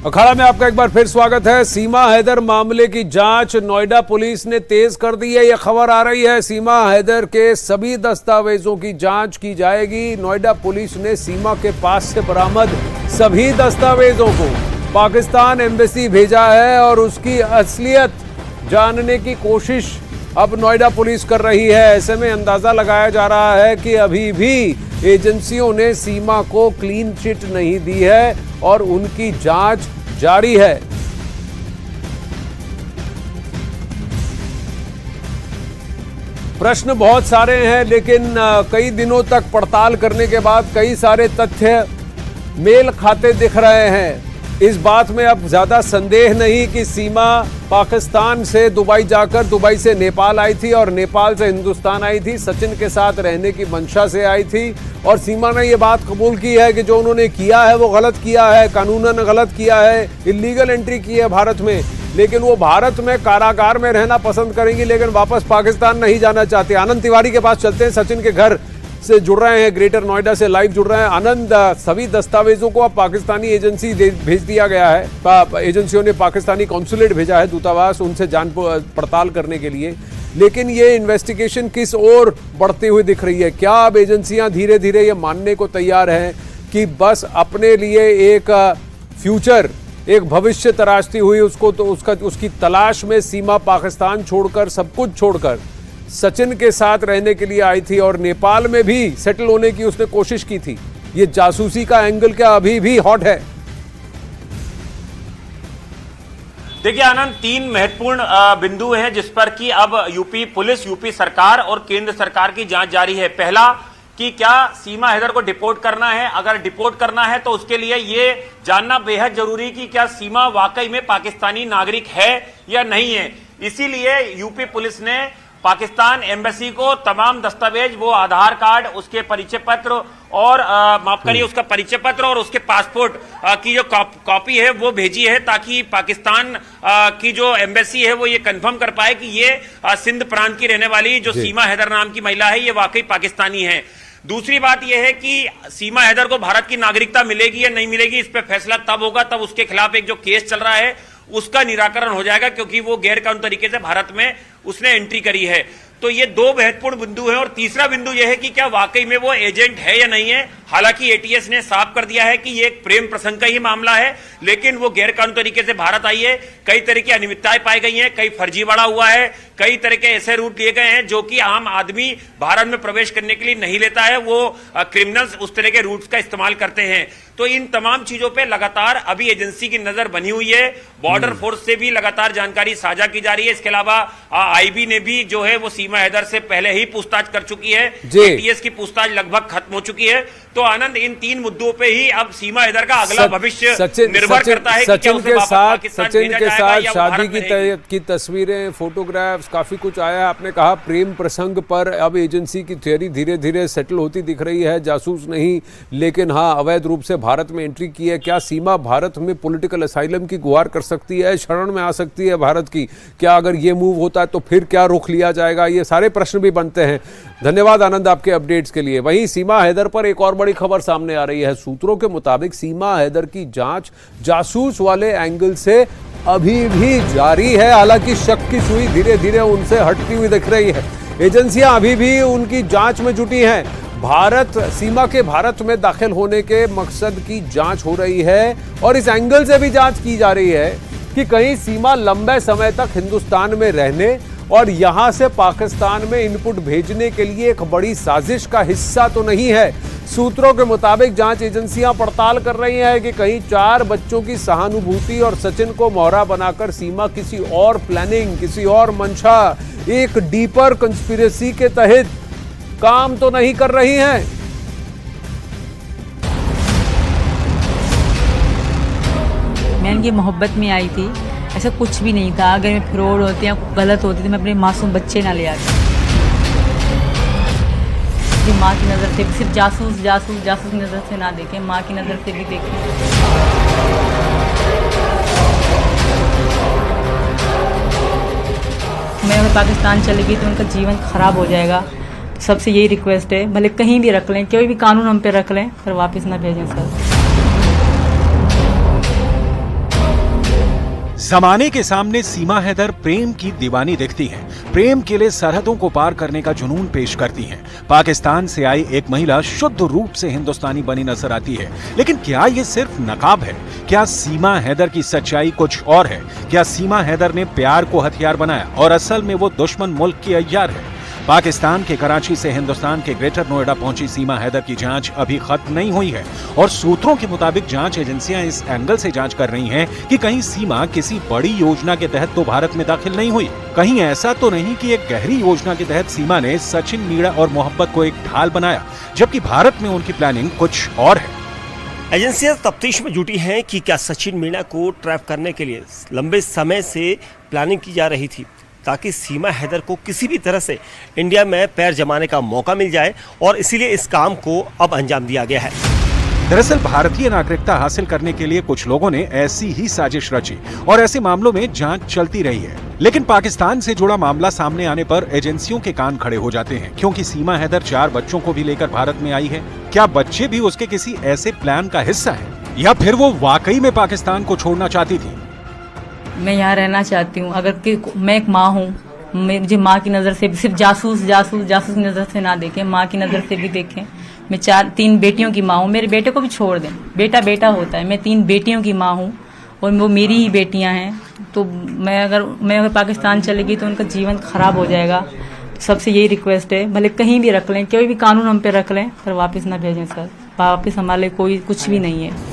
अखाड़ा में आपका एक बार फिर स्वागत है। सीमा हैदर मामले की जांच नोएडा पुलिस ने तेज कर दी है। यह खबर आ रही है, सीमा हैदर के सभी दस्तावेजों की जांच की जाएगी। नोएडा पुलिस ने सीमा के पास से बरामद सभी दस्तावेजों को पाकिस्तान एम्बेसी भेजा है और उसकी असलियत जानने की कोशिश अब नोएडा पुलिस कर रही है। ऐसे में अंदाजा लगाया जा रहा है कि अभी भी एजेंसियों ने सीमा को क्लीन चिट नहीं दी है और उनकी जांच जारी है। प्रश्न बहुत सारे हैं, लेकिन कई दिनों तक पड़ताल करने के बाद कई सारे तथ्य मेल खाते दिख रहे हैं। इस बात में अब ज्यादा संदेह नहीं कि सीमा पाकिस्तान से दुबई जाकर दुबई से नेपाल आई थी और नेपाल से हिंदुस्तान आई थी। सचिन के साथ रहने की मंशा से आई थी और सीमा ने यह बात कबूल की है कि जो उन्होंने किया है वो गलत किया है, कानूनन गलत किया है, इलीगल एंट्री की है भारत में। लेकिन वो भारत में कारागार में रहना पसंद करेंगी, लेकिन वापस पाकिस्तान नहीं जाना चाहते। आनंद तिवारी के पास चलते हैं, सचिन के घर से जुड़ रहे हैं, ग्रेटर नोएडा से लाइव जुड़ रहे हैं। आनंद, सभी दस्तावेजों को अब पाकिस्तानी एजेंसी भेज दिया गया है। एजेंसियों ने पाकिस्तानी कॉन्सुलेट भेजा है, दूतावास, उनसे जांच पड़ताल करने के लिए। लेकिन ये इन्वेस्टिगेशन किस ओर बढ़ती हुई दिख रही है? क्या अब एजेंसियां धीरे धीरे ये मानने को तैयार हैं कि बस अपने लिए एक फ्यूचर, एक भविष्य तराशती हुई उसकी तलाश में सीमा पाकिस्तान छोड़कर, सब कुछ छोड़कर सचिन के साथ रहने के लिए आई थी और नेपाल में भी सेटल होने की उसने कोशिश की थी। ये जासूसी का एंगल क्या अभी भी हॉट है? देखिए आनंद, तीन महत्वपूर्ण बिंदु हैं जिस पर कि अब यूपी पुलिस, यूपी सरकार और केंद्र सरकार की जांच जारी है। पहला कि क्या सीमा हैदर को डिपोर्ट करना है? अगर डिपोर्ट करना है तो उसके लिए ये जानना बेहद जरूरी कि क्या सीमा वाकई में पाकिस्तानी नागरिक है या नहीं है। इसीलिए यूपी पुलिस ने पाकिस्तान एम्बेसी को तमाम दस्तावेज, वो आधार कार्ड, उसके परिचय पत्र और माफ करिए उसका परिचय पत्र और उसके पासपोर्ट की जो कॉपी है वो भेजी है, ताकि पाकिस्तान की जो एम्बेसी है वो ये कंफर्म कर पाए कि ये सिंध प्रांत की रहने वाली जो सीमा हैदर नाम की महिला है ये वाकई पाकिस्तानी है। दूसरी बात यह है कि सीमा हैदर को भारत की नागरिकता मिलेगी या नहीं मिलेगी, इस पर फैसला तब होगा तब उसके खिलाफ एक जो केस चल रहा है उसका निराकरण हो जाएगा, क्योंकि वो गैर कानूनी तरीके से भारत में उसने एंट्री करी है। तो ये दो महत्वपूर्ण बिंदु हैं। और तीसरा बिंदु यह है कि क्या वाकई में वो एजेंट है या नहीं है। हालांकि एटीएस ने साफ कर दिया है कि ये एक प्रेम प्रसंग का ही मामला है, लेकिन वो गैर कानूनी तरीके से भारत आई है। कई तरह की अनियमितताएं पाई गई हैं, कई फर्जीवाड़ा हुआ है, कई तरह के ऐसे रूट लिए गए हैं जो कि आम आदमी भारत में प्रवेश करने के लिए नहीं लेता है, वो क्रिमिनल्स उस तरह के रूट्स का इस्तेमाल करते हैं। तो इन तमाम चीजों पे लगातार अभी एजेंसी की नजर बनी हुई है। बॉर्डर फोर्स से भी लगातार जानकारी साझा की जा रही है। इसके अलावा आईबी ने भी जो है वो सीमा हैदर से पहले ही पूछताछ कर चुकी है। एटीएस की पूछताछ लगभग खत्म हो चुकी है। तो आनंद, इन तीन मुद्दों पे ही अब सीमा हैदर का अगला भविष्य निर्भर करता है कि क्या उसे वापस पाकिस्तान भेजा जाएगा या शादी की तस्वीरें, फोटोग्राफ्स, काफी कुछ आया है। आपने कहा प्रेम प्रसंग पर अब एजेंसी की थियरी धीरे धीरे सेटल होती दिख रही है। जासूस नहीं, लेकिन हाँ अवैध रूप से भारत में एंट्री की है। क्या सीमा भारत में पॉलिटिकल असाइलम की गुहार कर सकती है, शरण में आ सकती है भारत की? क्या अगर ये मूव होता है तो फिर क्या रुख लिया जाएगा? ये सारे प्रश्न भी बनते हैं। धन्यवाद आनंद आपके अपडेट्स के लिए। वहीं सीमा हैदर पर एक और बड़ी खबर सामने आ रही है। सूत्रों के मुताबिक सीमा हैदर की जांच जासूस वाले एंगल से अभी भी जारी है। हालांकि शक की सुई धीरे धीरे उनसे हटती हुई दिख रही है। एजेंसियां अभी भी उनकी जांच में जुटी हैं। भारत, सीमा के भारत में दाखिल होने के मकसद की जांच हो रही है और इस एंगल से भी जांच की जा रही है कि कहीं सीमा लंबे समय तक हिंदुस्तान में रहने और यहां से पाकिस्तान में इनपुट भेजने के लिए एक बड़ी साजिश का हिस्सा तो नहीं है। सूत्रों के मुताबिक जांच एजेंसियां पड़ताल कर रही हैं कि कहीं 4 बच्चों की सहानुभूति और सचिन को मोहरा बनाकर सीमा किसी और प्लानिंग, किसी और मंशा, एक डीपर कंस्पिरेसी के तहत काम तो नहीं कर रही हैं। मैं इनकी मोहब्बत में आई थी, ऐसा कुछ भी नहीं था। अगर मैं फ्रॉड होती या गलत होती तो मैं अपने मासूम बच्चे ना ले आती। माँ की नज़र से सिर्फ जासूस की नज़र से ना देखें, माँ की नज़र से भी देखें। मैं अगर पाकिस्तान चली गई तो उनका जीवन खराब हो जाएगा। सबसे यही रिक्वेस्ट है, भले कहीं भी रख लें, कोई भी कानून हम पे रख लें, पर वापस ना भेजें सर। जमाने के सामने सीमा हैदर प्रेम की दीवानी दिखती हैं। प्रेम के लिए सरहदों को पार करने का जुनून पेश करती हैं। पाकिस्तान से आई एक महिला शुद्ध रूप से हिंदुस्तानी बनी नजर आती है। लेकिन क्या ये सिर्फ नकाब है? क्या सीमा हैदर की सच्चाई कुछ और है? क्या सीमा हैदर ने प्यार को हथियार बनाया और असल में वो दुश्मन मुल्क की अय्यार है? पाकिस्तान के कराची से हिंदुस्तान के ग्रेटर नोएडा पहुंची सीमा हैदर की जांच अभी खत्म नहीं हुई है और सूत्रों के मुताबिक जांच एजेंसियां इस एंगल से जांच कर रही हैं कि कहीं सीमा किसी बड़ी योजना के तहत तो भारत में दाखिल नहीं हुई। कहीं ऐसा तो नहीं कि एक गहरी योजना के तहत सीमा ने सचिन मीणा और मोहब्बत को एक ढाल बनाया, जबकि भारत में उनकी प्लानिंग कुछ और है। एजेंसियां तफ्तीश में जुटी हैं कि क्या सचिन मीणा को ट्रैप करने के लिए लंबे समय से प्लानिंग की जा रही थी ताकि सीमा हैदर को किसी भी तरह से इंडिया में पैर जमाने का मौका मिल जाए, और इसीलिए इस काम को अब अंजाम दिया गया है। दरअसल भारतीय नागरिकता हासिल करने के लिए कुछ लोगों ने ऐसी ही साजिश रची और ऐसे मामलों में जांच चलती रही है। लेकिन पाकिस्तान से जुड़ा मामला सामने आने पर एजेंसियों के कान खड़े हो जाते हैं, क्योंकि सीमा हैदर 4 बच्चों को भी लेकर भारत में आई है। क्या बच्चे भी उसके किसी ऐसे प्लान का हिस्सा है, या फिर वो वाकई में पाकिस्तान को छोड़ना चाहती थी? मैं यहाँ रहना चाहती हूँ। अगर मैं एक माँ हूँ, मुझे माँ की नज़र से सिर्फ जासूस की नज़र से ना देखें, माँ की नज़र से भी देखें। मैं 3 बेटियों की माँ हूँ। मेरे बेटे को भी छोड़ दें, बेटा बेटा होता है। मैं 3 बेटियों की माँ हूँ और वो मेरी ही बेटियाँ हैं। तो मैं अगर पाकिस्तान चलेगी तो उनका जीवन खराब हो जाएगा। सबसे यही रिक्वेस्ट है, भले कहीं भी रख लें, कोई भी कानून हम पे रख लें, पर वापस ना भेजें सर। वापस हमारे कोई कुछ भी नहीं है।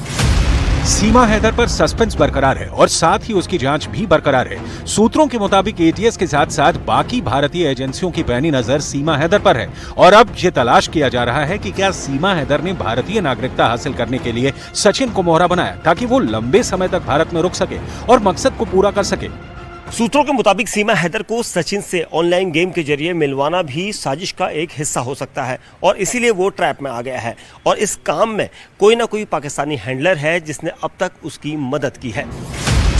सीमा हैदर पर सस्पेंस बरकरार है और साथ ही उसकी जांच भी बरकरार है। सूत्रों के मुताबिक एटीएस के साथ साथ बाकी भारतीय एजेंसियों की पैनी नजर सीमा हैदर पर है और अब ये तलाश किया जा रहा है कि क्या सीमा हैदर ने भारतीय नागरिकता हासिल करने के लिए सचिन को मोहरा बनाया ताकि वो लंबे समय तक भारत में रुक सके और मकसद को पूरा कर सके। सूत्रों के मुताबिक सीमा हैदर को सचिन से ऑनलाइन गेम के जरिए मिलवाना भी साजिश का एक हिस्सा हो सकता है, और इसीलिए वो ट्रैप में आ गया है। और इस काम में कोई ना कोई पाकिस्तानी हैंडलर है जिसने अब तक उसकी मदद की है।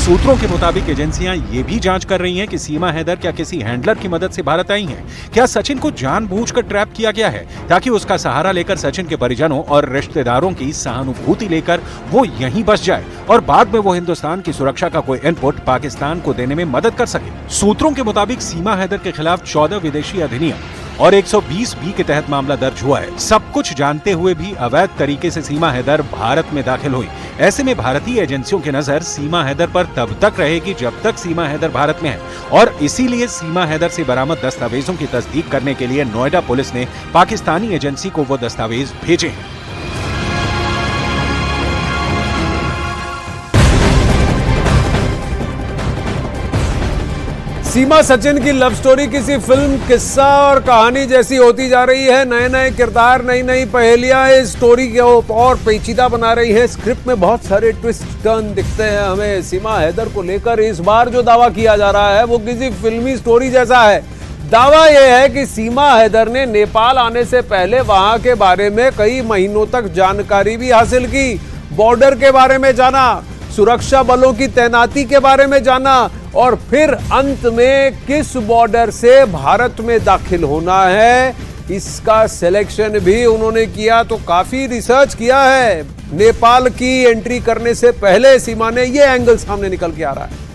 सूत्रों के मुताबिक एजेंसियां ये भी जांच कर रही हैं कि सीमा हैदर क्या किसी हैंडलर की मदद से भारत आई हैं। क्या सचिन को जानबूझकर ट्रैप किया गया है ताकि उसका सहारा लेकर सचिन के परिजनों और रिश्तेदारों की सहानुभूति लेकर वो यहीं बस जाए और बाद में वो हिंदुस्तान की सुरक्षा का कोई इनपुट पाकिस्तान को देने में मदद कर सके। सूत्रों के मुताबिक सीमा हैदर के खिलाफ 14 विदेशी अधिनियम और 120B के तहत मामला दर्ज हुआ है। सब कुछ जानते हुए भी अवैध तरीके से सीमा हैदर भारत में दाखिल हुई। ऐसे में भारतीय एजेंसियों की नजर सीमा हैदर पर तब तक रहेगी जब तक सीमा हैदर भारत में है, और इसीलिए सीमा हैदर से बरामद दस्तावेजों की तस्दीक करने के लिए नोएडा पुलिस ने पाकिस्तानी एजेंसी को वो दस्तावेज भेजे हैं। सीमा सचिन की लव स्टोरी किसी फिल्म, किस्सा और कहानी जैसी होती जा रही है। नए नए किरदार, नई नई पहेलियां इस स्टोरी को और पेचीदा बना रही है। स्क्रिप्ट में बहुत सारे ट्विस्ट टर्न दिखते हैं हमें। सीमा हैदर को लेकर इस बार जो दावा किया जा रहा है वो किसी फिल्मी स्टोरी जैसा है। दावा यह है कि सीमा हैदर ने नेपाल आने से पहले वहां के बारे में कई महीनों तक जानकारी भी हासिल की। बॉर्डर के बारे में जाना, सुरक्षा बलों की तैनाती के बारे में जाना, और फिर अंत में किस बॉर्डर से भारत में दाखिल होना है इसका सिलेक्शन भी उन्होंने किया। तो काफी रिसर्च किया है। नेपाल की एंट्री करने से पहले सीमा ने यह एंगल सामने निकल के आ रहा है।